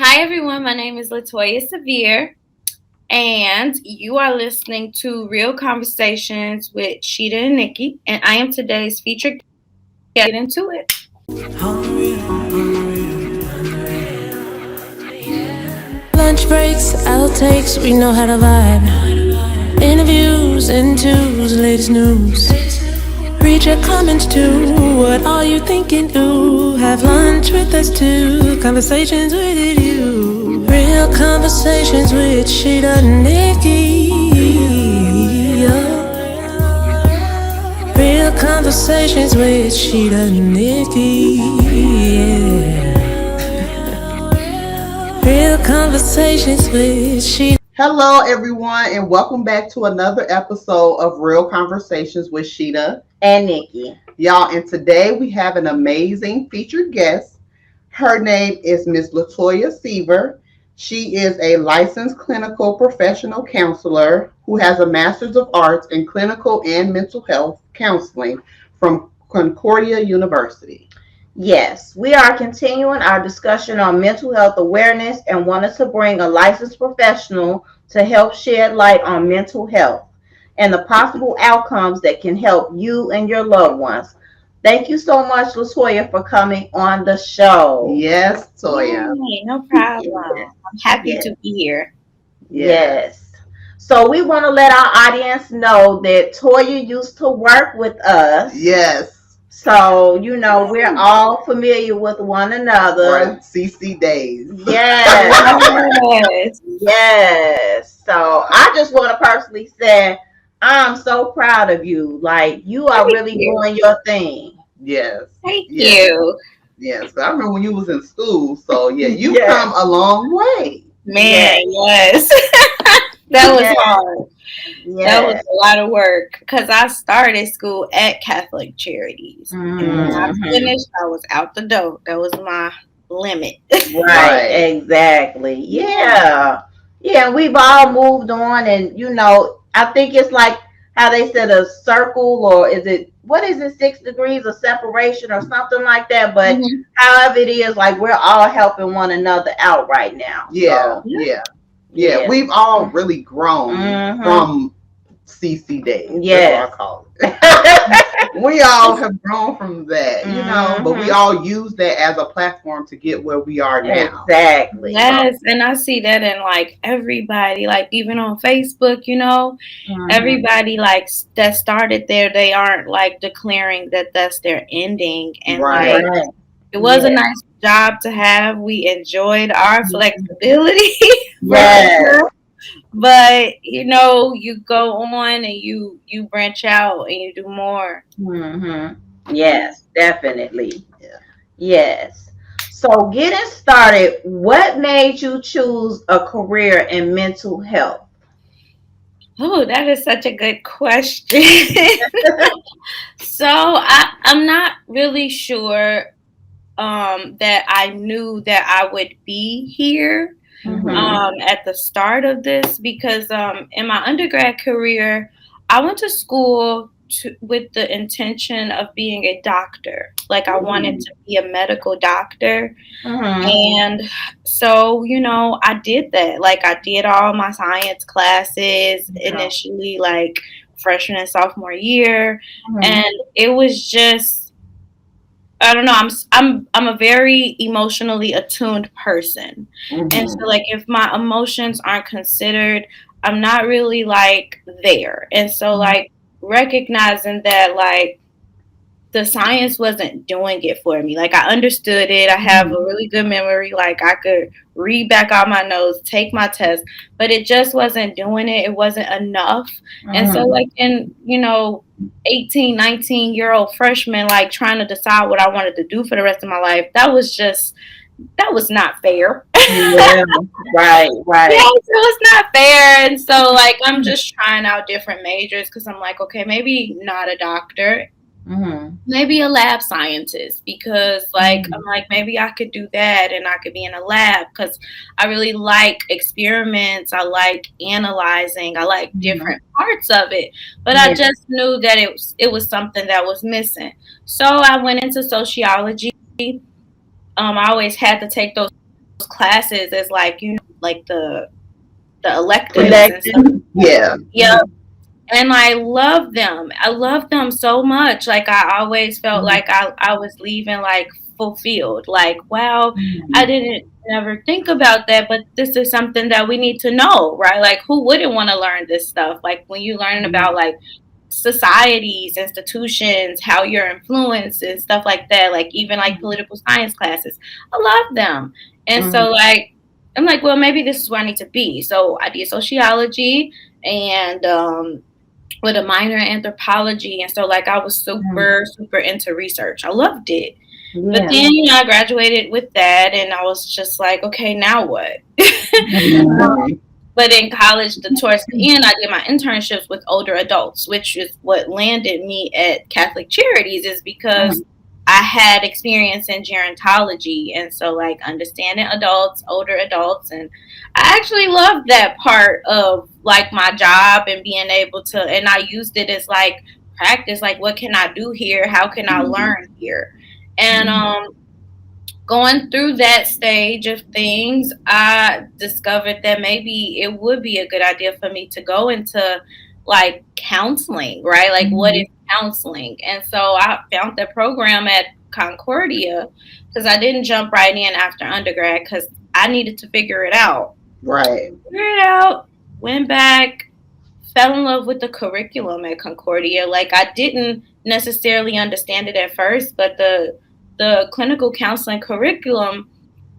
Hi, everyone. My name is LaToya Sevier, and you are listening to Real Conversations with Sheeta and Nikki, and I am today's featured guest. Get into it. Lunch breaks, outtakes, we know how to vibe. Interviews, interviews, latest news. Read your comments too. What are you thinking? Do have lunch with us too. Conversations with you. Real conversations with Sheeta and Nikki. Real conversations with Sheeta and Nikki. Real conversations with Sheeta. Hello, everyone, and welcome back to another episode of Real Conversations with Sheeta and Nikki. Y'all, and today we have an amazing featured guest. Her name is Miss LaToya Sevier. She is a licensed clinical professional counselor who has a Master's of Arts in Clinical and Mental Health Counseling from Concordia University. Yes, we are continuing our discussion on mental health awareness and wanted to bring a licensed professional to help shed light on mental health and the possible outcomes that can help you and your loved ones. Thank you so much, LaToya, for coming on the show. Yes, Toya. Yay, no problem. Yes. I'm happy to be here. Yes. So we want to let our audience know that Toya used to work with us. Yes. So, we're all familiar with one another. Right. CC days. Yes. Yes. So, I just want to personally say, I'm so proud of you. Like, you are really doing your thing. Yes. Thank you. Yes. I remember when you was in school. So, you've come a long way. Man, yes. That was hard. Yes. That was a lot of work because I started school at Catholic Charities. And when I finished, I was out the door. That was my limit. Right, exactly. Yeah. Yeah, we've all moved on, and I think it's like how they said a circle, or what is it, 6 degrees of separation or something like that. But however it is, like, we're all helping one another out right now. Yeah, so. Yeah, we've all really grown from CC days. That's what I call it. We all have grown from that, but we all use that as a platform to get where we are now. Exactly. Yes, and I see that in like everybody, like even on Facebook, everybody like that started there, they aren't like declaring that that's their ending. And like it was a nice job to have. We enjoyed our flexibility. Yes. But you go on and you branch out and you do more. Yes, definitely. Yes. So getting started, what made you choose a career in mental health? Oh, that is such a good question. So I'm not really sure that I knew that I would be here at the start of this because in my undergrad career, I went to school with the intention of being a doctor. Like I wanted to be a medical doctor. And so, I did that. Like I did all my science classes initially, like freshman and sophomore year. And it was just, I don't know. I'm a very emotionally attuned person, and so like if my emotions aren't considered, I'm not really like there. And so like recognizing that like the science wasn't doing it for me. Like I understood it. I have a really good memory. Like I could read back on my notes, take my test, but it just wasn't doing it. It wasn't enough. And so like in, 18, 19-year-old freshman, like trying to decide what I wanted to do for the rest of my life, that was not fair. Right. Yeah, it was not fair. And so like I'm just trying out different majors because I'm like, okay, maybe not a doctor. Maybe a lab scientist because like I'm like maybe I could do that and I could be in a lab because I really like experiments. I like analyzing. I like different parts of it, but I just knew that it was something that was missing. So I went into sociology. I always had to take those classes as like, like the electives and stuff. Elected. Yeah. Yeah. And I love them. I love them so much. Like I always felt like I was leaving like fulfilled. Like, wow, I didn't never think about that, but this is something that we need to know, right? Like who wouldn't want to learn this stuff? Like when you learn about like societies, institutions, how you're influenced and stuff like that, like even like political science classes. I love them. And so like I'm like, well, maybe this is where I need to be. So I did sociology and with a minor in anthropology. And so like I was super into research. I loved it. But Yeah. then, I graduated with that and I was just like, okay, now what? But in college, towards the end, I did my internships with older adults, which is what landed me at Catholic Charities, is because I had experience in gerontology. And so, like, understanding adults, older adults. And I actually loved that part of, like, my job and being able to, and I used it as, like, practice. Like, what can I do here? How can I learn here? And going through that stage of things, I discovered that maybe it would be a good idea for me to go into like counseling, right? Like, what is counseling? And so I found the program at Concordia because I didn't jump right in after undergrad because I needed to figure it out. Right. Figured it out, went back, fell in love with the curriculum at Concordia. Like, I didn't necessarily understand it at first, but the clinical counseling curriculum,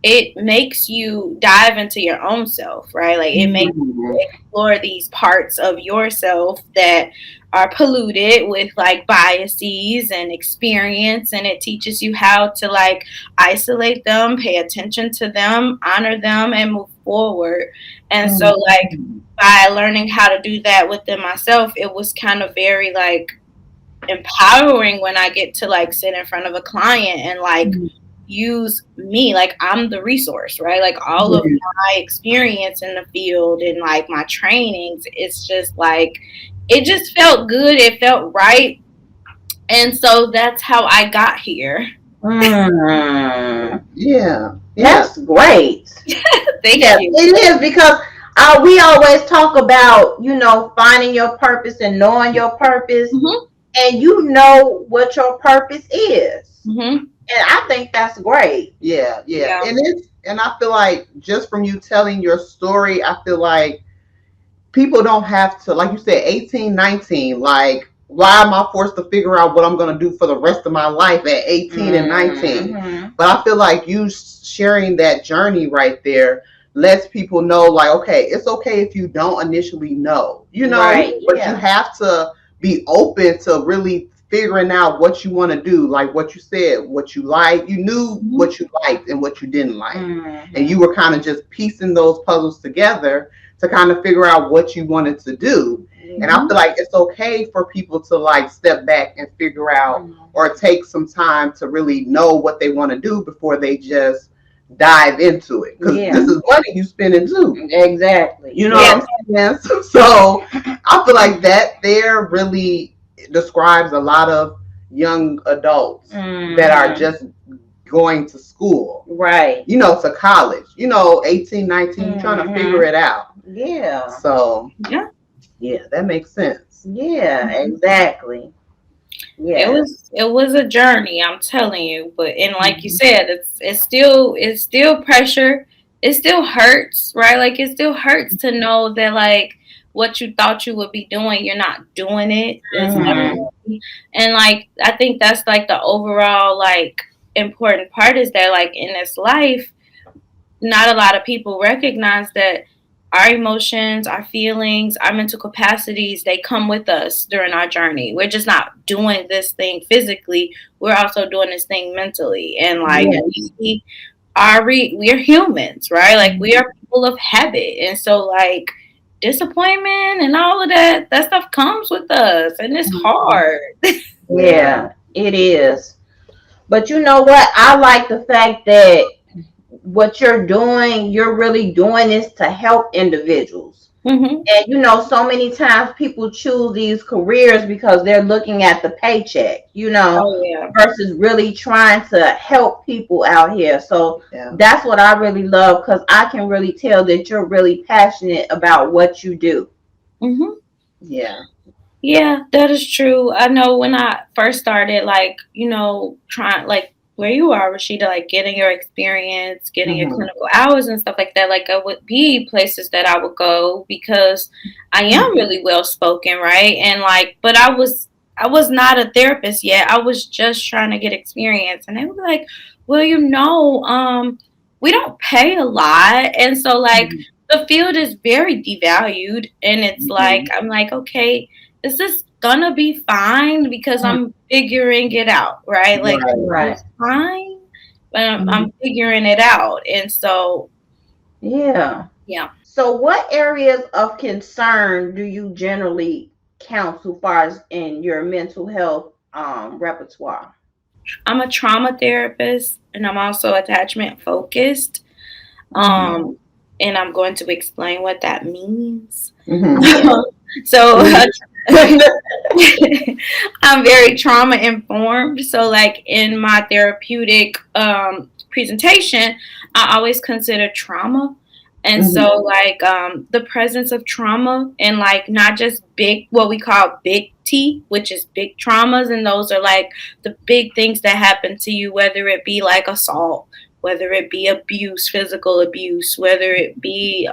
it makes you dive into your own self, right? Like it makes you explore these parts of yourself that are polluted with like biases and experience, and it teaches you how to like isolate them, pay attention to them, honor them, and move forward. And so like by learning how to do that within myself, it was kind of very like empowering when I get to like sit in front of a client and like use me, like I'm the resource, right? Like all of my experience in the field and like my trainings, it's just like it just felt good, it felt right. And so that's how I got here. Yeah. That's great. Thank you. It is, because we always talk about, finding your purpose and knowing your purpose. And you know what your purpose is. And I think that's great. Yeah. And I feel like just from you telling your story, I feel like people don't have to, like you said, 18, 19, like, why am I forced to figure out what I'm going to do for the rest of my life at 18 and 19? But I feel like you sharing that journey right there lets people know, like, okay, it's okay if you don't initially know, Right, but you have to be open to really figuring out what you want to do, like what you said, what you like. You knew what you liked and what you didn't like, and you were kind of just piecing those puzzles together to kind of figure out what you wanted to do. And I feel like it's okay for people to like step back and figure out or take some time to really know what they want to do before they just dive into it, because this is money you spending too. Exactly. You know what I'm saying? So I feel like that there really describes a lot of young adults that are just going to school, right? To college, 18, 19, trying to figure it out. Yeah. So yeah, that makes sense. Yeah, exactly. Yeah. It was a journey, I'm telling you. But and like you said, it's still pressure. It still hurts, right? Like it still hurts to know that like what you thought you would be doing, you're not doing it. And like I think that's like the overall like important part is that like in this life, not a lot of people recognize that our emotions, our feelings, our mental capacities, they come with us during our journey. We're just not doing this thing physically. We're also doing this thing mentally. And like we're humans, right? Like we are people of habit. And so like disappointment and all of that stuff comes with us, and it's hard. Yeah, it is. But you know what? I like the fact that what you're doing, you're really doing is to help individuals. Mm-hmm. And so many times people choose these careers because they're looking at the paycheck, Oh yeah. versus really trying to help people out here. So Yeah. that's what I really love, because I can really tell that you're really passionate about what you do. Mm-hmm. Yeah. Yeah, that is true. I know when I first started, like, trying, like, where you are, Rashida, like, getting your experience, getting your Mm-hmm. clinical hours and stuff like that, like, I would be places that I would go because I am really well spoken, right? And, like, but I was not a therapist yet. I was just trying to get experience. And they would be like, well, we don't pay a lot. And so, like, the field is very devalued. And it's like, Mm-hmm. I'm like, okay, is this gonna be fine because Mm. I'm figuring it out, right? Like Right. Right. it's fine, but I'm Mhm. figuring it out, and so Yeah. yeah, So what areas of concern do you generally counsel far as in your mental health repertoire? I'm a trauma therapist, and I'm also attachment focused. Mm-hmm. Um, and I'm going to explain what that means. Mhm. Yeah. So Please. I'm very trauma informed. So, like in my therapeutic presentation, I always consider trauma. And Mhm. so, like, the presence of trauma and, like, not just big, what we call big T, which is big traumas. And those are like the big things that happen to you, whether it be like assault, whether it be abuse, physical abuse, whether it be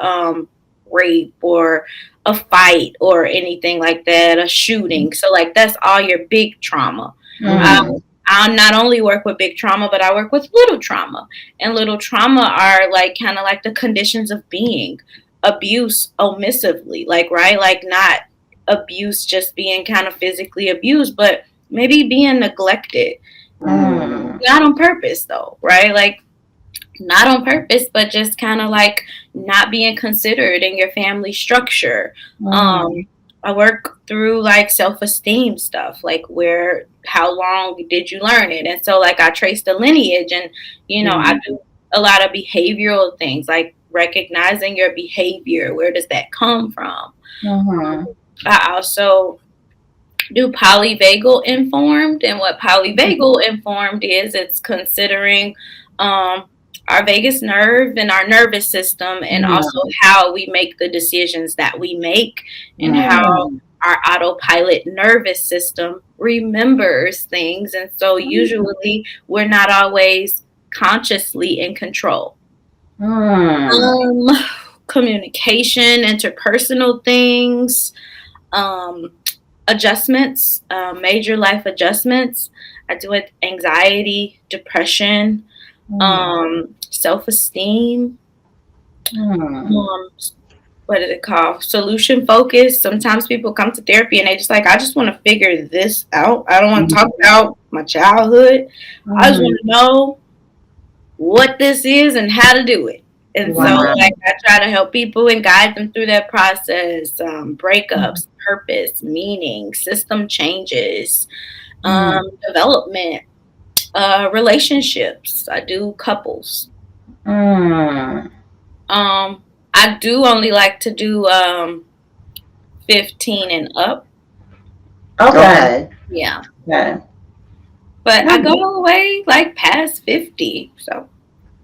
rape or a fight or anything like that, a shooting. So like that's all your big trauma. Um, Mm-hmm. Mhm. I not only work with big trauma, but I work with little trauma. And little trauma are like kind of like the conditions of being abuse omissively, like right, like not abuse just being kind of physically abused, but maybe being neglected, Mm. not on purpose though, right? Like not on purpose, but just kind of like not being considered in your family structure. Mm-hmm. Um, I work through like self esteem stuff, like how long did you learn it? And so, like, I trace the lineage and, I Mhm. do a lot of behavioral things, like recognizing your behavior. Where does that come from? Mm-hmm. I also do polyvagal informed, and what polyvagal informed is, it's considering um, our vagus nerve and our nervous system, and also how we make the decisions that we make, and how Mm-hmm. our autopilot nervous system remembers things. And so usually we're not always consciously in control. Mm-hmm. um Communication, interpersonal things, um adjustments, major life adjustments. I do it anxiety, depression, self esteem. Um, what is it called? Solution focus. Sometimes people come to therapy and they just like, I just want to figure this out. I don't want to talk Mhm. about my childhood. I just Mm-hmm. want to know what this is and how to do it. And so, Wow. like, I try to help people and guide them through that process. Breakups, purpose, meaning, system changes, Mm-hmm. development, relationships. I do couples. Mm-hmm. I do only like to do 15 and up. Okay. Okay. Yeah. Okay. But I go Mm. all the way like past 50. So,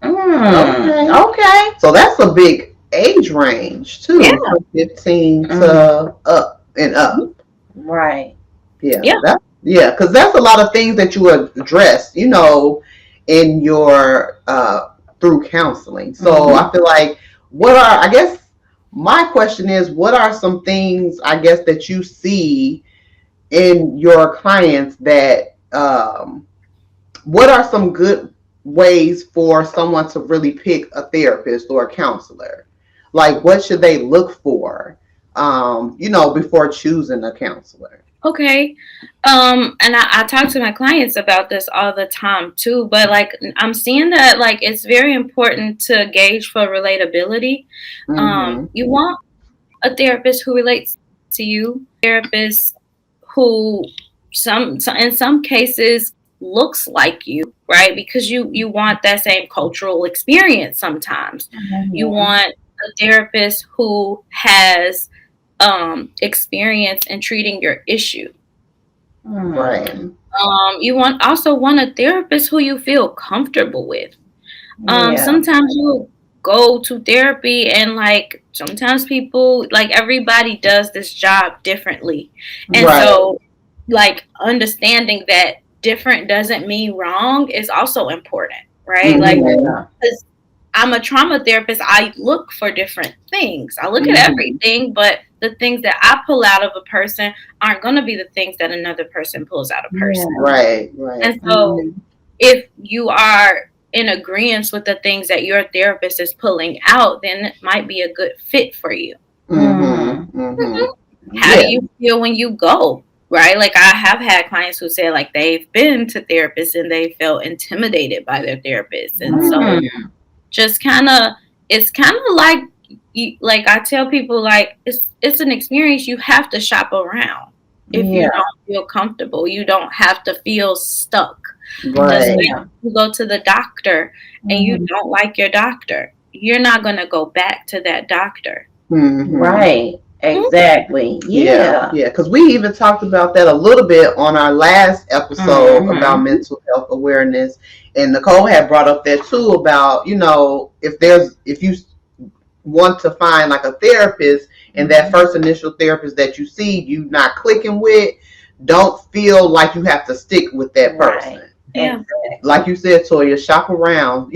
Okay. Okay. So that's a big age range yeah. too, from 15 Mm-hmm. to up and up. Right. Yeah. Yeah. Because that's a lot of things that you address, in your through counseling. So Mm-hmm. I feel like I guess my question is, what are some things I guess that you see in your clients that what are some good ways for someone to really pick a therapist or a counselor? Like, what should they look for, before choosing a counselor? Okay. And I talk to my clients about this all the time too, but like I'm seeing that like it's very important to gauge for relatability. Mm-hmm. You want a therapist who relates to you, therapist who in some cases looks like you, right? Because you want that same cultural experience sometimes. You Mm-hmm. want a therapist who has experience in treating your issue. Right. You also want a therapist who you feel comfortable with. Yeah. Sometimes you go to therapy and like sometimes people like everybody does this job differently. And Right. so like understanding that different doesn't mean wrong is also important, right? Like Mhm. Yeah. 'cause I'm a trauma therapist, I look for different things. I look at Mhm. everything, but the things that I pull out of a person aren't going to be the things that another person pulls out of a person. Yeah. Right. Right. And so if you are in agreement with the things that your therapist is pulling out, then it might be a good fit for you. Mhm. Mhm. How do Yeah. you feel when you go? Right? Like I have had clients who say like they've been to therapists and they felt intimidated by their therapist. And so Mm. just kind of it's kind of like like I tell people like it's an experience you have to shop around. If you Yeah. don't feel comfortable, you don't have to feel stuck. Just Right. like Yeah. you go to the doctor and you Mhm. don't like your doctor, you're not going to go back to that doctor. Mhm. Right. Exactly. Yeah, Yeah. yeah, because we even talked about that a little bit on our last episode about Mhm. mental health awareness, and Nicole had brought up that too about if you want to find like a therapist and that first initial therapist that you see you not clicking with, don't feel like you have to stick with that Right. person. Yeah. Like you said, Toya, shop around,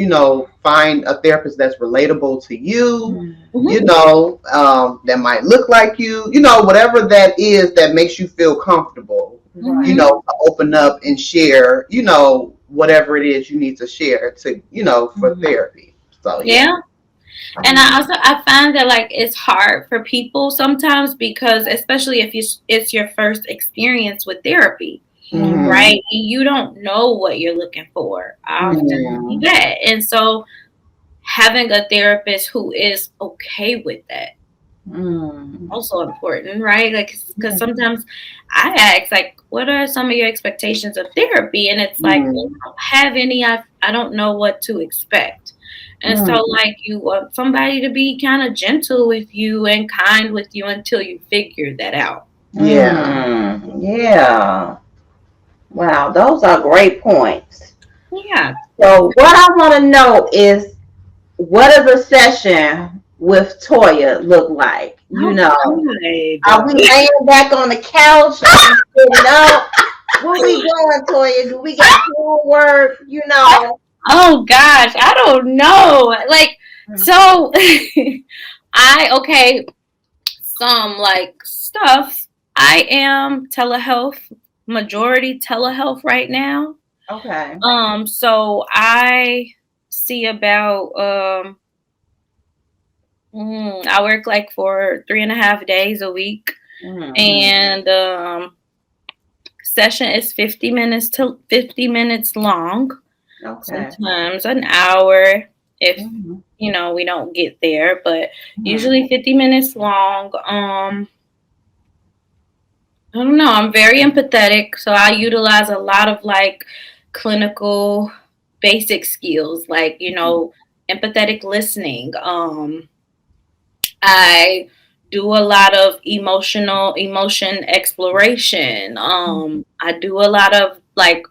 find a therapist that's relatable to you, Mhm. that might look like you, whatever that is that makes you feel comfortable, Right. to open up and share, whatever it is you need to share to, for therapy. So, yeah. Yeah. And I find that like it's hard for people sometimes because especially if it's your first experience with therapy, Mm-hmm. right? You don't know what you're looking for. I often see Mm-hmm. that. And so having a therapist who is okay with that Mm. also important, right? Like, because sometimes I ask, like, what are some of your expectations of therapy? And it's like, well, Mm-hmm. I don't have any. I don't know what to expect. And so, Mm. like, you want somebody to be kind of gentle with you and kind with you until you figure that out. Yeah. Yeah. Wow, those are great points. Yeah. So what I want to know is, what does a session with Toya look like? Oh, Are we God. laying back on the couch? Are we sitting up? What we doing, Toya? Do we got homework? Oh, gosh. I don't know. Like, so okay, some like stuff. I am telehealth, majority telehealth right now. Okay. So I see about I work like for 3.5 days a week, Mm-hmm. and session is 50 minutes long. Okay. Sometimes an hour if Mm-hmm. we don't get there, but usually 50 minutes long. I don't know. I'm very empathetic, so I utilize a lot of like clinical basic skills, like empathetic listening. I do a lot of emotion exploration. I do a lot of like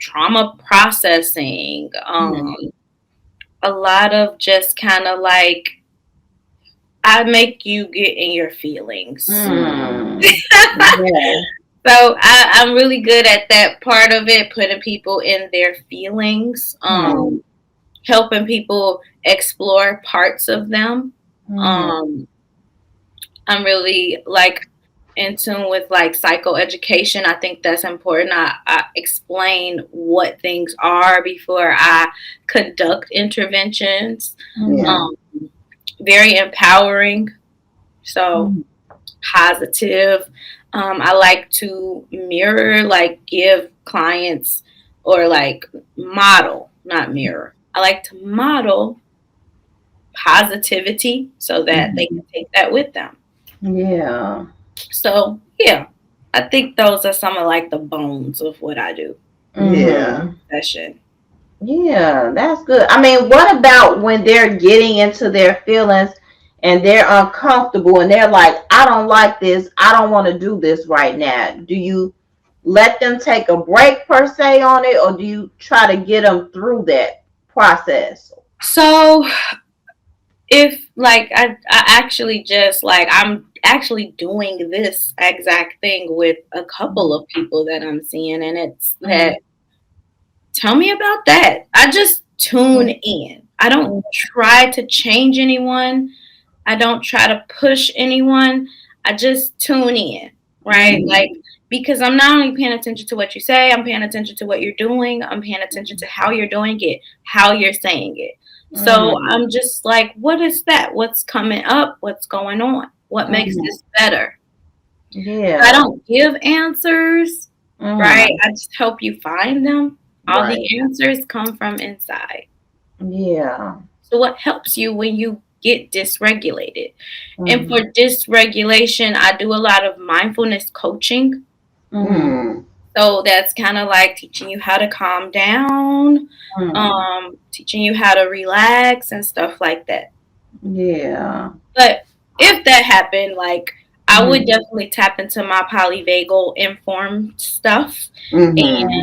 trauma processing. A lot of just kind of like I make you get in your feelings. Mm. Yeah. So I'm really good at that part of it, putting people in their feelings, Mm. helping people explore parts of them. Mm. Um, I'm really like in tune with like psychoeducation. I think that's important. I explain what things are before I conduct interventions. Yeah. Um, Very empowering. So Mm. positive. I like to mirror, like give clients or like model, not mirror. I like to model positivity so that they can take that with them. Yeah. So yeah, I think those are some of like the bones of what I do. Yeah. Mm-hmm. Session. Yeah, that's good. I mean, what about when they're getting into their feelings and they're uncomfortable and they're like, I don't like this, I don't want to do this right now, do you let them take a break per se on it, or do you try to get them through that process? So if like I actually just like I'm actually doing this exact thing with a couple of people that I'm seeing, and it's that tell me about that. I just tune in. I don't try to change anyone. I don't try to push anyone. I just tune in, right? Like, because I'm not only paying attention to what you say, I'm paying attention to what you're doing. I'm paying attention to how you're doing it, how you're saying it. So I'm just like, what is that? What's coming up? What's going on? What makes this better? Yeah. I don't give answers, right? I just help you find them. All Right. the answers come from inside. Yeah. So what helps you when you get dysregulated? And for dysregulation, I do a lot of mindfulness coaching. Mm. So that's kind of like teaching you how to calm down, teaching you how to relax and stuff like that. Yeah. But if that happened, like I would definitely tap into my polyvagal informed stuff. And Mm-hmm.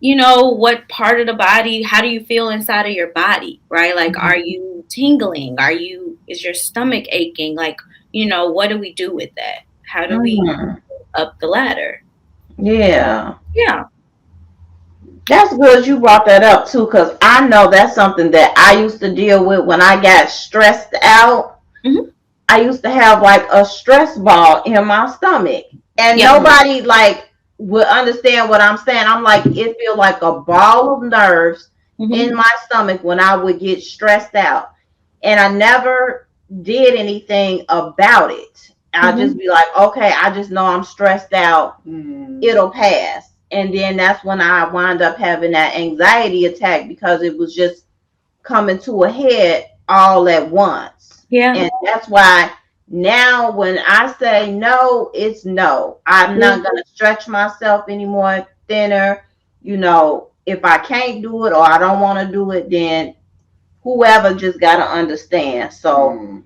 you know, what part of the body, how do you feel inside of your body, right? Like, are you tingling? Is your stomach aching? Like, you know, what do we do with that? How do we up the ladder? Yeah. Yeah. That's good you brought that up too, because I know that's something that I used to deal with when I got stressed out. Mhm. I used to have like a stress ball in my stomach, and Yeah. nobody like would understand what I'm saying. I'm like, it feels like a ball of nerves in Mhm. my stomach when I would get stressed out, and I never did anything about it. I'll just Mhm. be like, okay, I just know I'm stressed out. It'll pass. And then that's when I wound up having that anxiety attack, because it was just coming to a head all at once. Yeah. And that's why now when I say no, it's no. I'm not going to stretch myself anymore thinner. You know, if I can't do it or I don't want to do it, then whoever just got to understand. So,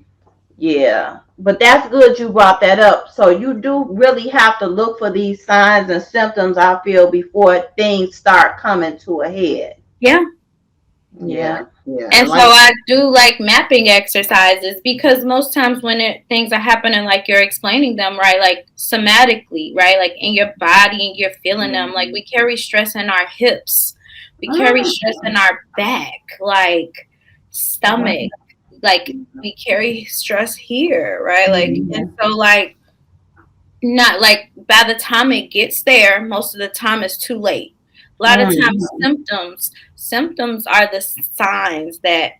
yeah. But that's good you brought that up. So you do really have to look for these signs and symptoms, I feel, before things start coming to a head. Yeah. Yeah. Yeah. And so Like, I do like mapping exercises because most times when things are happening, like you're explaining them, right? Like somatically, right? Like in your body and you're feeling them. Like we carry stress in our hips, we carry stress in our back, like stomach, like we carry stress here, right? Like, and so like, not like by the time it gets there, most of the time it's too late. A lot of times symptoms are the signs that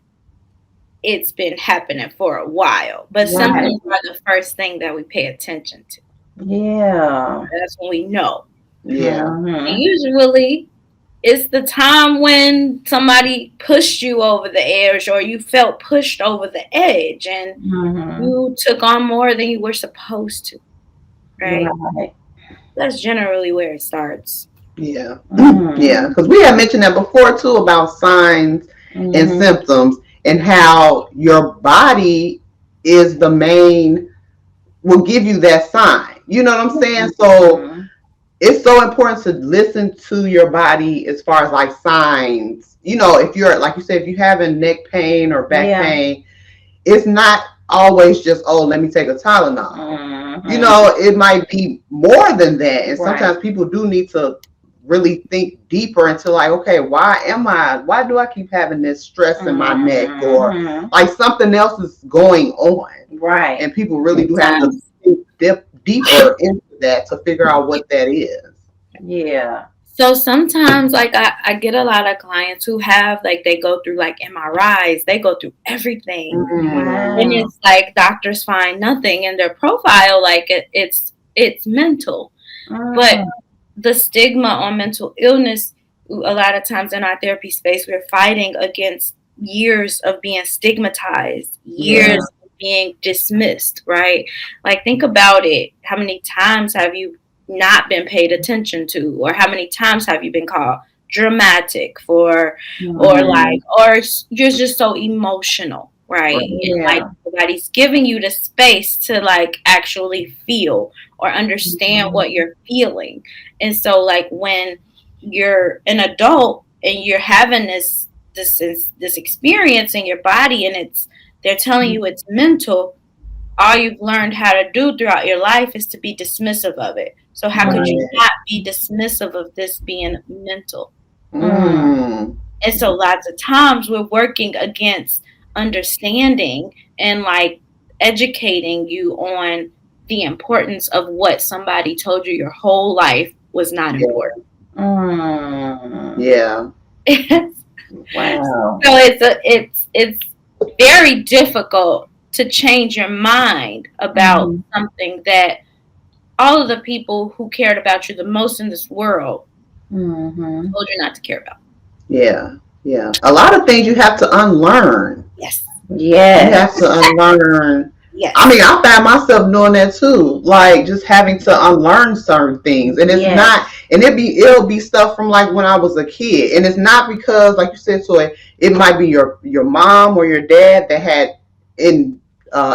it's been happening for a while, but Right. symptoms are the first thing that we pay attention to. Yeah. That's when we know. yeah. And usually it's the time when somebody pushed you over the edge or you felt pushed over the edge and you took on more than you were supposed to, right? Right. That's generally where it starts. Yeah. Yeah. Because we had mentioned that before too about signs and symptoms and how your body is the main will give you that sign. You know what I'm saying? So it's so important to listen to your body as far as like signs. You know, if you're like you said, if you're having neck pain or back pain, it's not always just, oh, let me take a Tylenol. You know, it might be more than that. And sometimes people do need to really think deeper into like, okay, why do I keep having this stress in my neck, or like something else is going on. Right. And people really do have to think deeper into that to figure out what that is. Yeah. So sometimes like I get a lot of clients who have like they go through like MRIs, they go through everything. Wow. And it's like doctors find nothing in their profile, like it's mental. But the stigma on mental illness, a lot of times in our therapy space, we're fighting against years of being stigmatized, years of being dismissed, right? Like think about it. How many times have you not been paid attention to, or how many times have you been called dramatic or like, or you're just so emotional, right? Right. And like Yeah. nobody's giving you the space to like actually feel or understand Mhm. what you're feeling. And so like when you're an adult and you're having this experience in your body and it's they're telling you it's mental, all you've learned how to do throughout your life is to be dismissive of it. So how could you Right. not be dismissive of this being mental? Mm. Mm. And so lots of times we're working against understanding and like educating you on the importance of what somebody told you your whole life was not Yeah. important. Mm. Yeah. So Wow. it's very difficult to change your mind about Mhm. something that all of the people who cared about you the most in this world Mhm. told you not to care about. Yeah. Yeah. A lot of things you have to unlearn. Yes. You have to Yes. unlearn. I mean, Yes. I find myself doing that too, like just having to unlearn certain things, and it's Yes. not, and it'll be stuff from like when I was a kid, and it's not because, like you said, Toy, it might be your mom or your dad that had in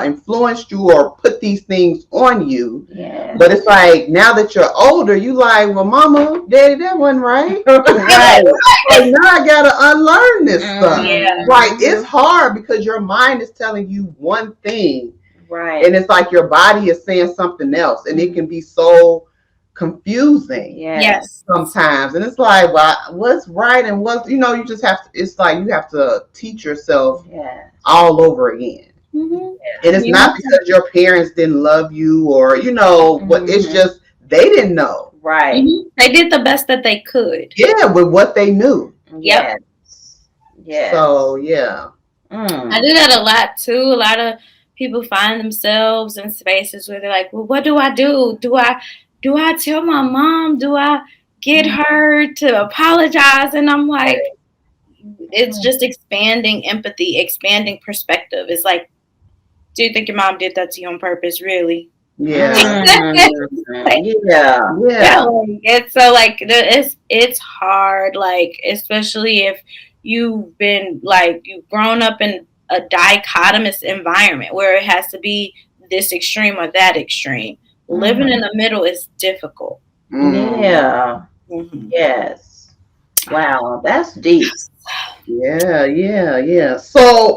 influenced you or put these things on you, Yes. but it's like now that you're older, you like, well, mama, daddy, that wasn't right. Right. Like now I gotta unlearn this stuff. Yeah. Like it's Mhm. hard because your mind is telling you one thing, Right. and it's like your body is saying something else, and it can be so confusing Yes. Yes. sometimes. And it's like, well, what's right and what's, you just have to. It's like you have to teach yourself Yes. all over again. Mm-hmm. And it's You not have to. because your parents didn't love you or what. It's Mhm. just they didn't know. Right. Mhm. They did the best that they could. Yeah, with what they knew. Yep. Yes. Yes. So yeah. I Mm. do that a lot too. A lot of people find themselves in spaces where they're like, "Well, what do I do? Do I tell my mom? Do I get Mm. her to apologize?" And I'm like, it's Mm. just expanding empathy, expanding perspective. It's like, do you think your mom did that to you on purpose? Really? Yeah. Mm. Yeah. Yeah, Yeah. like, it's so like it's hard, like especially if you've grown up in a dichotomous environment where it has to be this extreme or that extreme. Living in Mhm. the middle is difficult. Mm. Yeah. Hmm. Yes. Wow. That's deep. Yeah, yeah, yeah. So,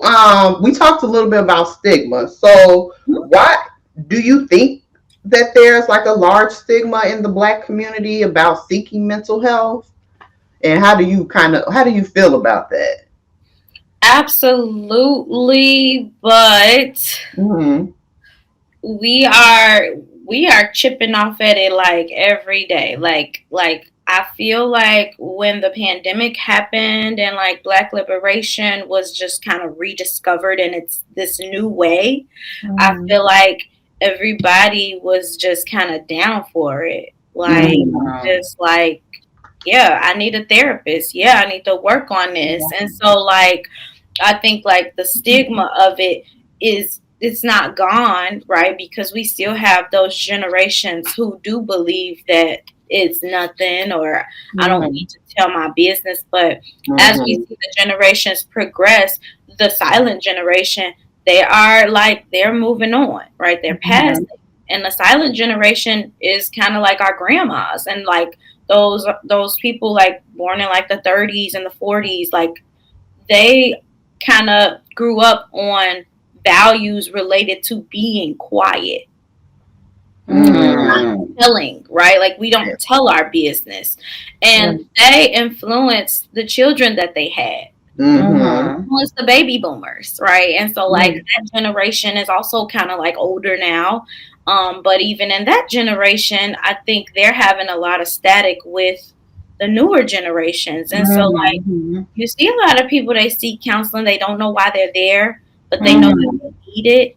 we talked a little bit about stigma. So, why do you think that there's like a large stigma in the Black community about seeking mental health? And how do you feel about that? Absolutely, but Mm-hmm. we are we are chipping off at it like every day. Like I feel like when the pandemic happened and like black liberation was just kind of rediscovered in its this new way, I Mhm. feel like everybody was just kind of down for it. Like Mm-hmm. Mhm. just like, yeah, I need a therapist. Yeah, I need to work on this. Yeah. And so like I think like the stigma of it is it's not gone, right? Because we still have those generations who do believe that it's nothing or I don't Mhm. need to tell my business. But as we Mm-hmm. see the generations progress, the silent generation, they are like they're moving on, right? They're Mhm. passing. And the silent generation is kind of like our grandmas and like those people like born in like the 30s and the 40s, like they kind of grew up on values related to being quiet, Mm-hmm. Mhm. telling, right? Like we don't tell our business. And Mhm. they influenced the children that they had, Mm-hmm. Mhm. influenced the baby boomers, right? And so like Mhm. that generation is also kind of like older now. But even in that generation, I think they're having a lot of static with the newer generations. And so like Mhm. you see a lot of people they seek counseling, they don't know why they're there, but they know Mhm. that they need it.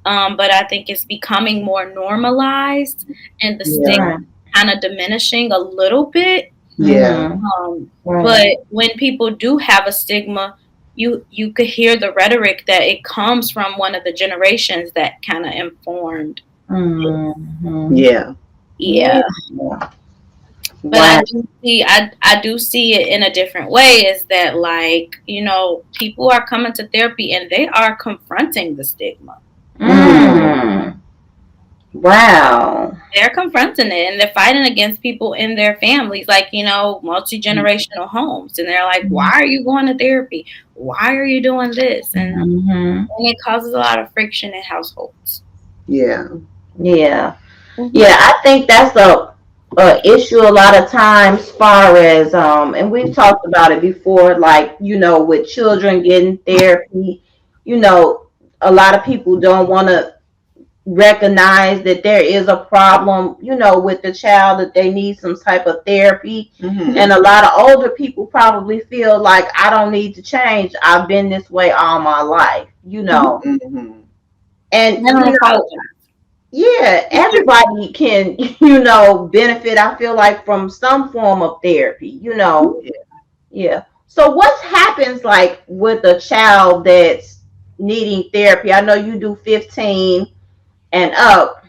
But I think it's becoming more normalized and the Yeah. stigma Right. kind of diminishing a little bit. Yeah. Mhm. Right. But when people do have a stigma, you could hear the rhetoric that it comes from one of the generations that kind of informed it. Mhm. Yeah. Yeah. Yeah. But Wow. I do see it in a different way, is that, like, people are coming to therapy and they are confronting the stigma. Mm. Wow. They're confronting it and they're fighting against people in their families, like, multi-generational homes. And they're like, why are you going to therapy? Why are you doing this? Mm-hmm. And it causes a lot of friction in households. Yeah. Yeah. Mm-hmm. Yeah, I think that's a issue a lot of times, far as and we've talked about it before, like, with children getting therapy, a lot of people don't want to recognize that there is a problem, with the child, that they need some type of therapy. Mm-hmm. And a lot of older people probably feel like, I don't need to change. I've been this way all my life, Mm-hmm. And I don't apologize. yeah, everybody can, benefit, I feel like, from some form of therapy, Yeah. Yeah. So what happens, like, with a child that's needing therapy? I know you do 15 and up.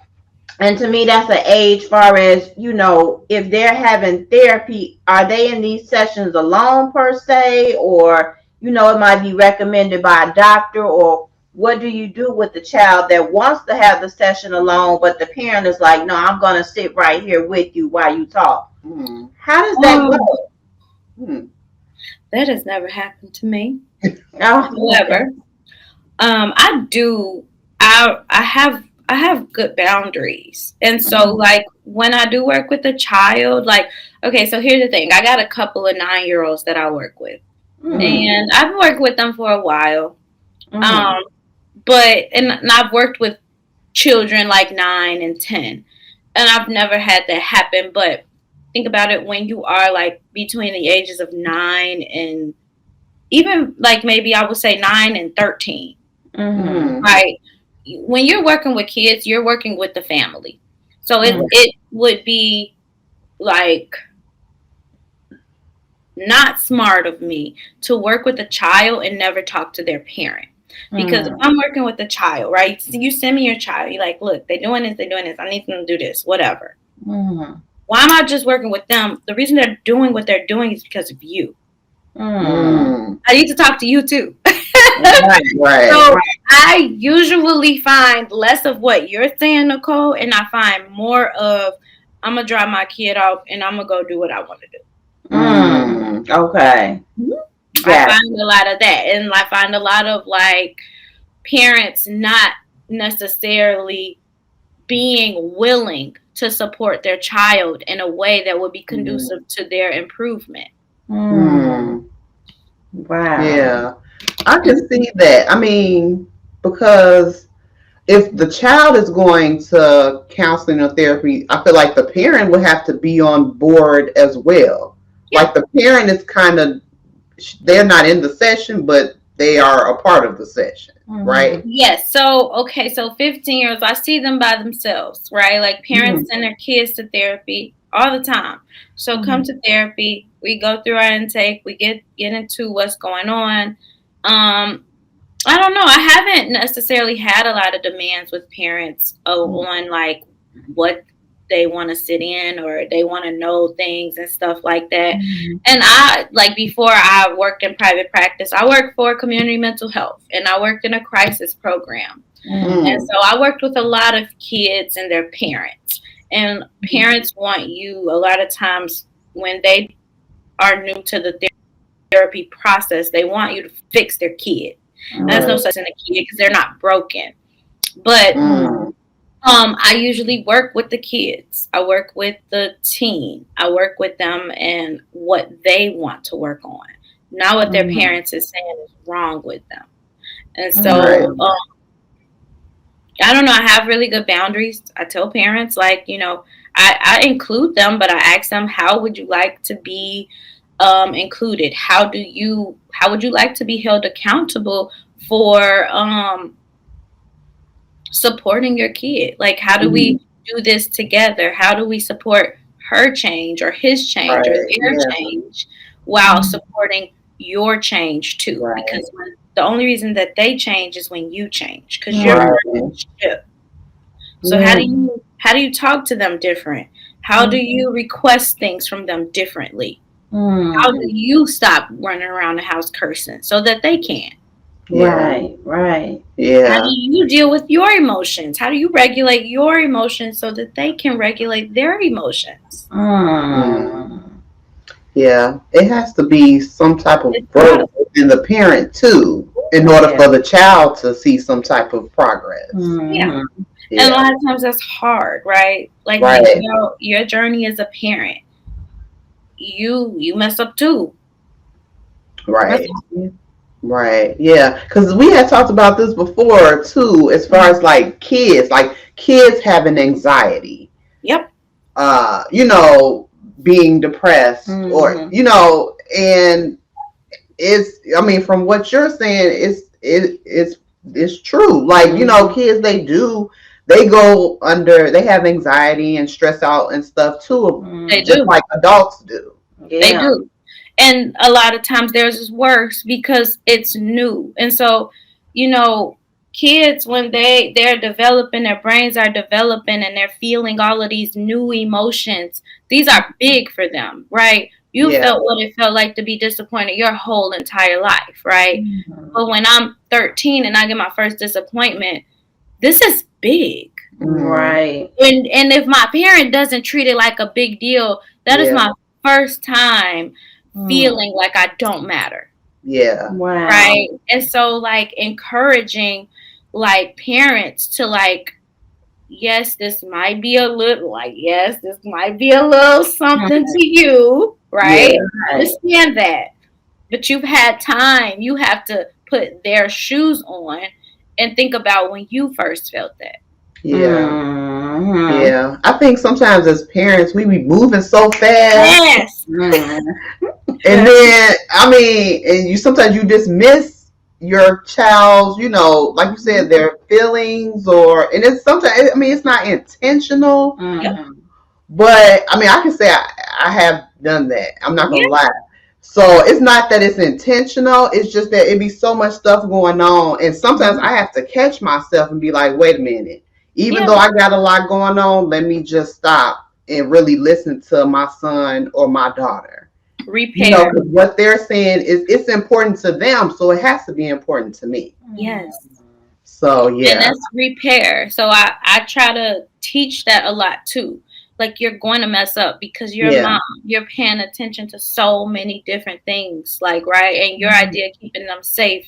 And to me, that's an age, far as, if they're having therapy, are they in these sessions alone per se, or, it might be recommended by a doctor, or what do you do with the child that wants to have the session alone, but the parent is like, no, I'm going to sit right here with you while you talk? Mm-hmm. How does that go? Mm-hmm. That has never happened to me. Oh, However, I do. I have good boundaries, and so, like, when I do work with a child, like, okay, so here's the thing: I got a couple of 9-year-olds that I work with, and I've worked with them for a while. Mm-hmm. And I've worked with children like 9 and 10, and I've never had that happen. But think about it: when you are, like, between the ages of 9 and even, like, maybe I would say 9 and 13. Mm-hmm. Right. When you're working with kids, you're working with the family. So it would be, like, not smart of me to work with a child and never talk to their parent. Because if I'm working with a child, right? So you send me your child, you're like, look, they're doing this, I need them to do this, whatever. Mm-hmm. Why am I just working with them? The reason they're doing what they're doing is because of you. Mm-hmm. I need to talk to you too. Right. So I usually find less of what you're saying, Nicole, and I find more of, I'm gonna drop my kid off and I'm gonna go do what I want to do. Okay. I find a lot of that, and I find a lot of, like, parents not necessarily being willing to support their child in a way that would be conducive to their improvement. Mm. Wow. Yeah. I can see that. I mean, because if the child is going to counseling or therapy, I feel like the parent would have to be on board as well. Yeah. Like, the parent is kind of, they're not in the session, but they are a part of the session, right? Yes. So, okay. So 15-year-olds, I see them by themselves, right? Like, parents send their kids to therapy all the time. So come to therapy. We go through our intake. We get into what's going on. I don't know. I haven't necessarily had a lot of demands with parents on, like, what they want to sit in, or they want to know things and stuff like that. And I, like, before I worked in private practice, I worked for community mental health, and I worked in a crisis program. And so I worked with a lot of kids and their parents. And parents want you, a lot of times, when they are new to the therapy process, they want you to fix their kid. There's no such thing as a kid because they're not broken. But I usually work with the kids. I work with the teen. I work with them and what they want to work on, not what their parents is saying is wrong with them. And so I don't know. I have really good boundaries. I tell parents, like, I include them, but I ask them, how would you like to be included? How would you like to be held accountable for supporting your kid? Like, how do we do this together? How do we support her change or his change or their change while supporting your change too? Because the only reason that they change is when you change, because you're ship. So how do you talk to them different? How do you request things from them differently? How do you stop running around the house cursing so that they can? Right, right. How do Yeah. you deal with your emotions? How do you regulate your emotions so that they can regulate their emotions? Mm. Yeah. It has to be some type of It's not growth within the parent too, in order Yeah. for the child to see some type of progress. yeah. Mm-hmm. And a Yeah. lot of times that's hard, right? Like Right. your journey as a parent, you mess up too. That's Right. Right. Yeah. Because we had talked about this before too, as far as like kids having anxiety, yep. you know, being depressed or, Mm-hmm. you know, and I mean, from what you're saying, it's true. Like, you know, kids, they have anxiety and stress out and stuff too, They just do. like adults do. They Yeah. do. And a lot of times theirs is worse because it's new. And so, you know, kids when they're developing, their brains are developing and they're feeling all of these new emotions. These are big for them, right? You Yeah. felt what it felt like to be disappointed your whole entire life, right? Mm-hmm. But when I'm 13 and I get my first disappointment, this is big. Mm, Right. And if my parent doesn't treat it like a big deal, that is yeah. my first time Mm. feeling like I don't matter. Yeah. Wow. Right. And so like encouraging like parents to like, yes, this might be a little like, yes, this might be a little something to you, Yeah. right? Right. Understand that. But you've had time. You have to put their shoes on and think about when you first felt that. Yeah. Mm-hmm. Yeah. I think sometimes as parents, we be moving so fast. Yes. And then, I mean, and sometimes you dismiss your child's, you know, like you said, their feelings and it's sometimes, I mean, it's not intentional, Yep. Mm-hmm. but I mean, I can say I have done that. I'm not going Yeah. to lie. So it's not that it's intentional. It's just that it be so much stuff going on. And sometimes I have to catch myself and be like, wait a minute. Even Yeah. though I got a lot going on, let me just stop and really listen to my son or my daughter. You know, Repair. because what they're saying it's important to them, so it has to be important to me. Yes. So And yeah. that's repair. So I try to teach that a lot too. Like you're going to mess up because you're a Yeah. mom. You're paying attention to so many different things, like right. And your idea of keeping them safe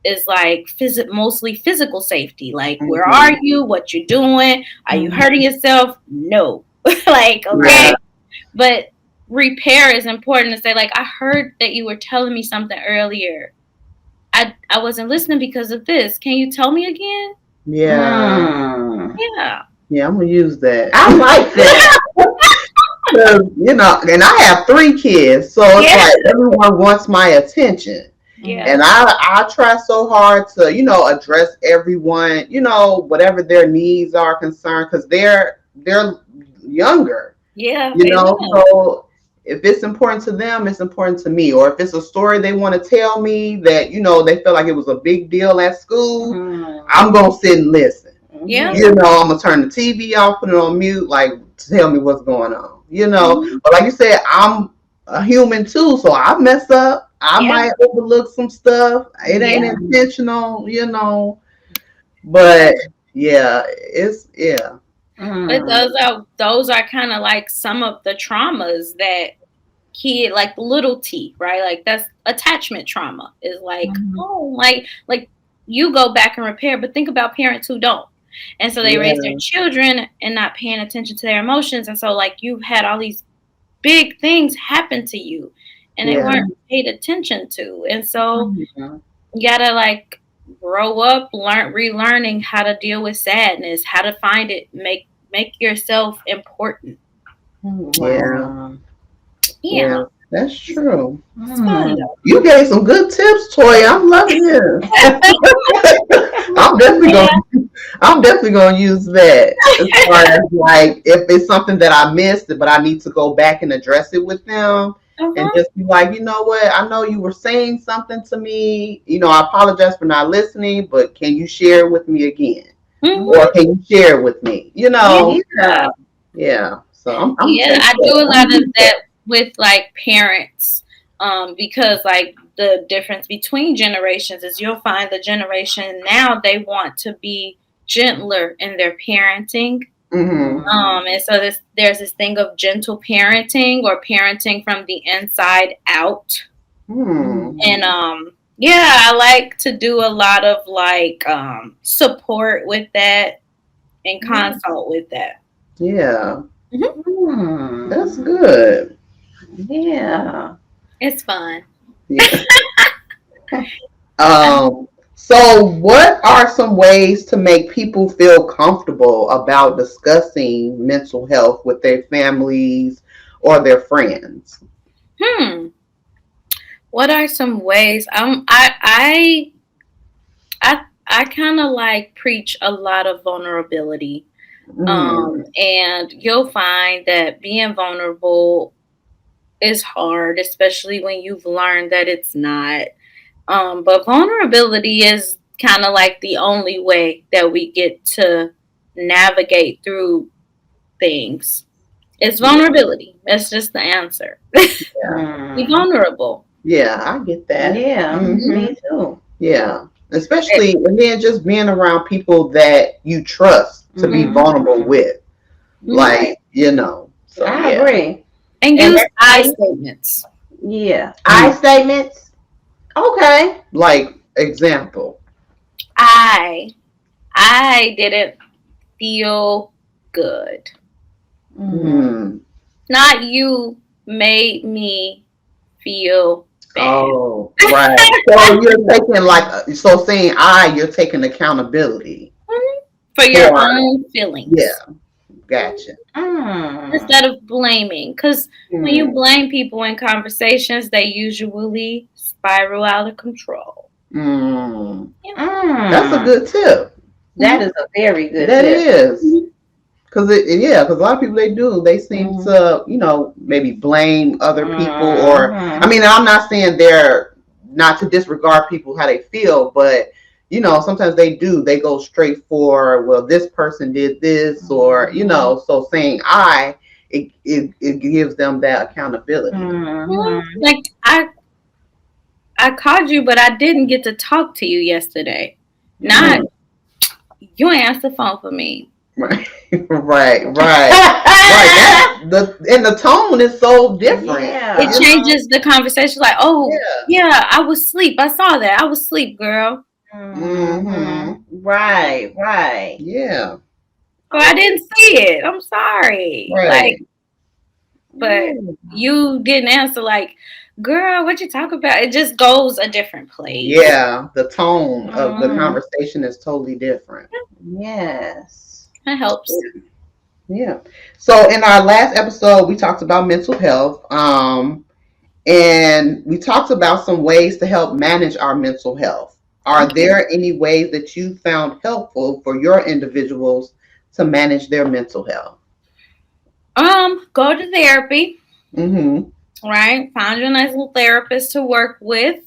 is like mostly physical safety. Like where are Mhm. you? What you doing? Are you Mm-hmm. hurting yourself? No. Like okay, Yeah. but repair is important to say. Like I heard that you were telling me something earlier. I wasn't listening because of this. Can you tell me again? Yeah. Mm. Yeah. Yeah, I'm gonna use that. I like that. 'Cause, you know, and I have 3 kids, so it's Yeah. like everyone wants my attention. Yeah. And I try so hard to, you know, address everyone, you know, whatever their needs are concerned, because they're younger, Yeah. you know. Amen. So if it's important to them, it's important to me. Or if it's a story they want to tell me that, you know, they feel like it was a big deal at school, Mm-hmm. I'm gonna sit and listen. Yeah. You know, I'm gonna turn the TV off, put it on mute, like tell me what's going on. You know, Mhm. but like you said, I'm a human too, so I mess up. I Yeah. might overlook some stuff. It ain't Yeah. intentional, you know. But yeah, yeah. But Mm. those are kind of like some of the traumas that like little T, right? Like that's attachment trauma is like, Mhm. oh, like you go back and repair, but think about parents who don't. And so they raise their Yeah. children and not paying attention to their emotions. And so like you've had all these big things happen to you and they Yeah. weren't paid attention to. And so Mhm. you gotta like grow up, relearning how to deal with sadness, how to find it, make yourself important. Yeah. Wow. Yeah, Yeah. That's true. it's fun Mm. You gave some good tips, Toya. I'm loving this. I'm definitely though. gonna I'm definitely gonna use that as far as like if it's something that I missed, but I need to go back and address it with them and Uh-huh. just be like, you know what, I know you were saying something to me. You know, I apologize for not listening, but can you share it with me again? Mhm. Or can you share it with me? You know? Yeah. Yeah. So I'm Yeah, take I do a that. I'm lot of gonna do that with like parents, because like the difference between generations is you'll find the generation now they want to be gentler in their parenting. that. Mm-hmm. And so there's this thing of gentle parenting or parenting from the inside out. Hmm. And yeah, I like to do a lot of like support with that and consult with that. Yeah, Hmm. that's good. Yeah. It's fun. Yeah. So what are some ways to make people feel comfortable about discussing mental health with their families or their friends? Hmm. What are some ways? I kind of like preach a lot of vulnerability. Mm. And you'll find that being vulnerable is hard, especially when you've learned that it's not. But vulnerability is kind of like the only way that we get to navigate through things. It's vulnerability. That's just the answer. Yeah. Be vulnerable. Yeah, I get that. Yeah. Hmm. Me too. Yeah. Especially, and then just being around people that you trust to be Mhm. vulnerable with. Mhm. Like, so I yeah. agree. And And use I everybody, statements. yeah. I statements. Okay. Like, example. I I didn't feel good. Hmm. Not you made me feel bad. Oh, right. So you're taking so saying you're taking accountability For your for, own yeah, feelings gotcha. Mm. instead of blaming. Because when you Hmm. blame people in conversations, they usually spiral out of control. Mm. Yeah. That's a Mm. good tip. That is a very good That tip. is. Mhm. Because a lot of people they seem Mm-hmm. to maybe blame other people, or I Mm-hmm. mean, I'm not saying they're not to disregard people how they feel, but sometimes they go straight for, well, this person did this, or so saying it gives them that accountability. Well, Mm-hmm. like I called you, but I didn't get to talk to you yesterday. Not Mm. you ain't answer the phone for me. Right. Right, right, right. And the tone is so different. It Yeah. changes the conversation. Like, oh Yeah. yeah, I was asleep. I saw that. I was asleep, girl. Mm-hmm. Mm-hmm. Right, right. Yeah. But I didn't see it. I'm sorry. Like, Right. but you didn't answer. Like, girl, what you talk about? It just goes a different place. Yeah, the tone of the Mm-hmm. conversation is totally different. Yes. That helps. Yeah. So in our last episode, we talked about mental health, and we talked about some ways to help manage our mental health. Are Okay. there any ways that you found helpful for your individuals to manage their mental health? Go to therapy. Mm-hmm. Right. Find you a nice little therapist to work with,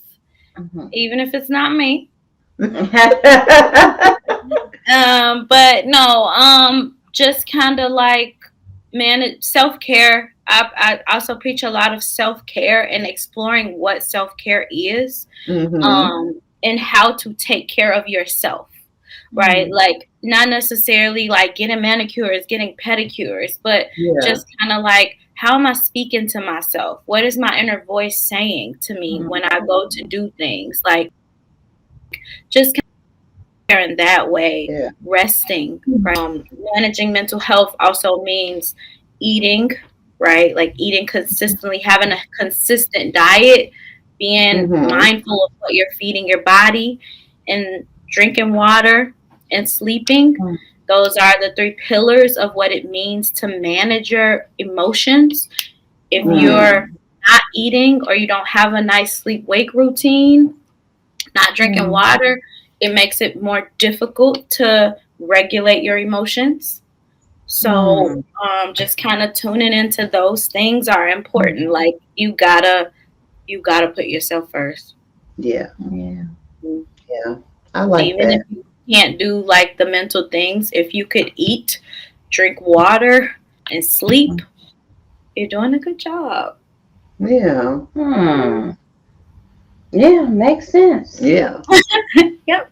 Mm-hmm. even if it's not me. But no, just kind of like manage self care. I also preach a lot of self care and exploring what self care is, Mm-hmm. and how to take care of yourself. Right, like not necessarily like getting manicures, getting pedicures, but Yeah. just kind of like how am I speaking to myself? What is my inner voice saying to me when I go to do things? Like just in that way, Yeah. resting, right? Managing mental health also means eating, right? Like eating consistently, having a consistent diet, being Mm-hmm. mindful of what you're feeding your body, and drinking water and sleeping. Those are the three pillars of what it means to manage your emotions. If Mm. you're not eating or you don't have a nice sleep wake routine, not drinking water, it makes it more difficult to regulate your emotions. So, just kind of tuning into those things are important. Like you gotta put yourself first. Yeah. Yeah. Yeah. I like Even if that. you can't do like the mental things, if you could eat, drink water, and sleep, you're doing a good job. Yeah. Yeah, makes sense. Yeah. Yep.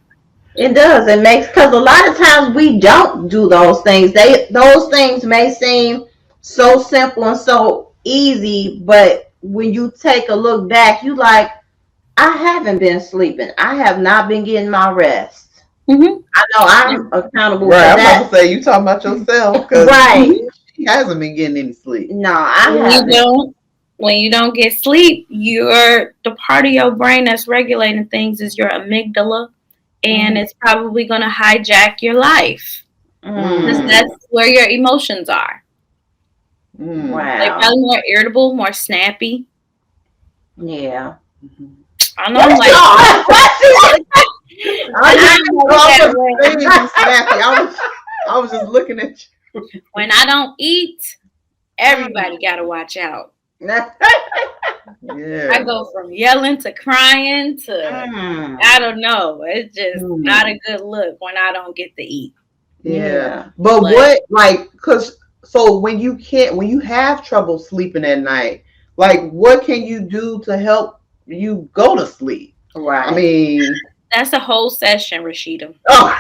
It does. It makes, because a lot of times we don't do those things. Those things may seem so simple and so easy, but when you take a look back, you like, I haven't been sleeping. I have not been getting my rest. Mm-hmm. I know I'm accountable Right. for I'm that. about to say you talking about yourself because Right. she hasn't been getting any sleep. No, I When you haven't. don't, when you don't get sleep, the part of your brain that's regulating things is your amygdala, and it's probably going to hijack your life because Mm. that's where your emotions are. Mm. They're Wow. probably more irritable, more snappy. Yeah. I know I'm like, I I didn't know know that the way. things be snappy. I was just looking at you. When I don't eat, everybody got to watch out. Yeah. I go from yelling to crying to, I don't know. It's just not a good look when I don't get to eat. Yeah. But what, like, because, so when you have trouble sleeping at night, like, what can you do to help you go to sleep? Right. I mean, That's a whole session, Rashida. oh,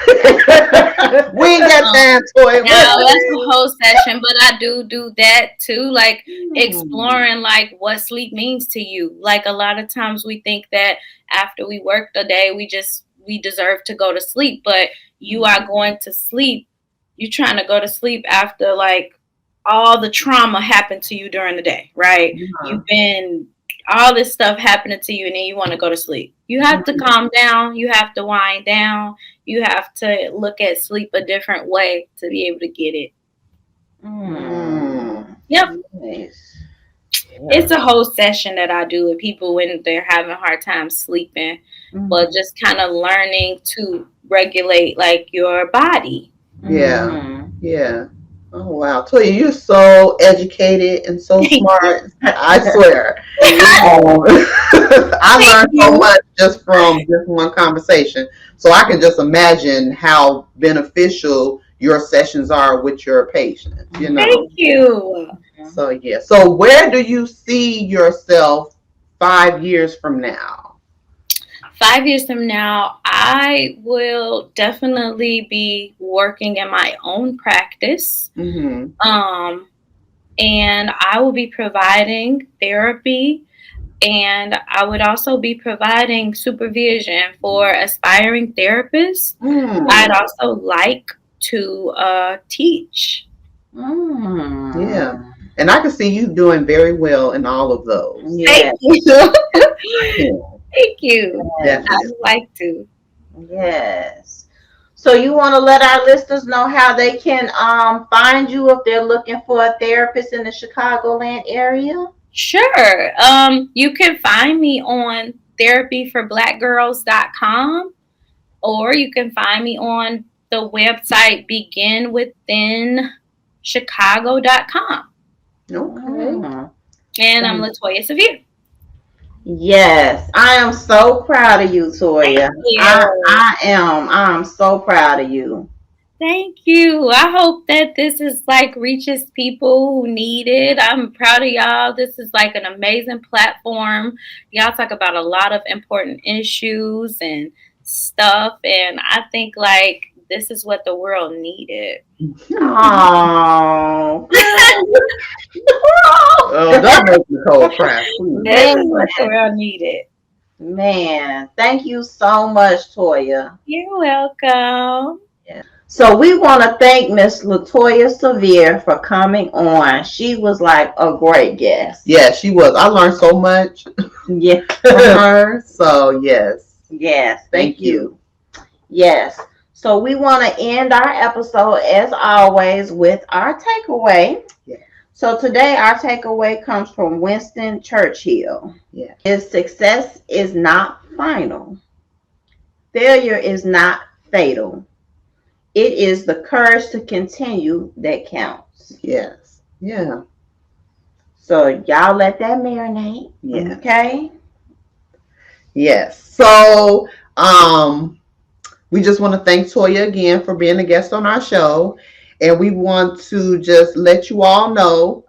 we ain't got time for it. Now that's a whole session, but I do that too, like exploring like what sleep means to you. Like a lot of times we think that after we work the day, we deserve to go to sleep, but you are going to sleep. You're trying to go to sleep after like all the trauma happened to you during the day, right? You've been all this stuff happening to you, and then you want to go to sleep. You have to calm down. You have to wind down. You have to look at sleep a different way to be able to get it. Yep. Nice. It's a whole session that I do with people when they're having a hard time sleeping, but just kind of learning to regulate like your body. Yeah. Yeah. Oh wow, Toya, you're so educated and so smart. I swear. I learned so much just from this one conversation. So I can just imagine how beneficial your sessions are with your patients, you know. Thank you. So yeah. So where do you see yourself 5 years from now? 5 years from now, I will definitely be working in my own practice. And I will be providing therapy, and I would also be providing supervision for aspiring therapists. I'd also like to teach. Yeah. And I can see you doing very well in all of those. Thank you. Thank you. Definitely. I would like to. Yes. So you want to let our listeners know how they can find you if they're looking for a therapist in the Chicagoland area? Sure. You can find me on therapyforblackgirls.com, or you can find me on the website beginwithinchicago.com. Okay. And I'm LaToya Sevier. Yes, I am so proud of you, Toya. I am. I'm so proud of you. Thank you. I hope that this is like reaches people who need it. I'm proud of y'all. This is like an amazing platform. Y'all talk about a lot of important issues and stuff, and I think like this is what the world needed. Oh, don't make me cold cry. This is what the world needed. Man, thank you so much, Toya. You're welcome. Yeah. So we want to thank Miss LaToya Sevier for coming on. She was like a great guest. Yeah, she was. I learned so much Yeah. from her. So yes. Yes. Thank you. Yes. So we want to end our episode as always with our takeaway. Yeah. So today our takeaway comes from Winston Churchill. Yeah. His success is not final. Failure is not fatal. It is the courage to continue that counts. Yes. Yeah. So y'all let that marinate. Yeah. Okay. Yes. So we just want to thank Toya again for being a guest on our show. And we want to just let you all know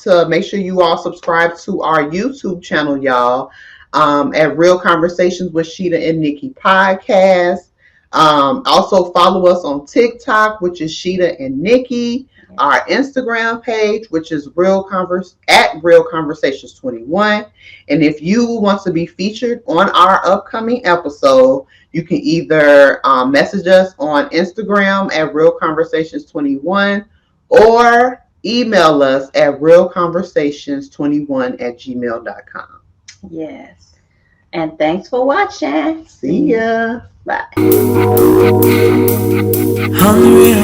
to make sure you all subscribe to our YouTube channel, y'all, at Real Conversations with Sheeta and Nikki podcast. Also follow us on TikTok, which is Sheeta and Nikki. Our Instagram page, which is at Real Conversations 21. And if you want to be featured on our upcoming episode, you can either message us on Instagram at Real Conversations 21 or email us at realconversations21@gmail.com. Yes. And thanks for watching. See ya. Bye. Hungry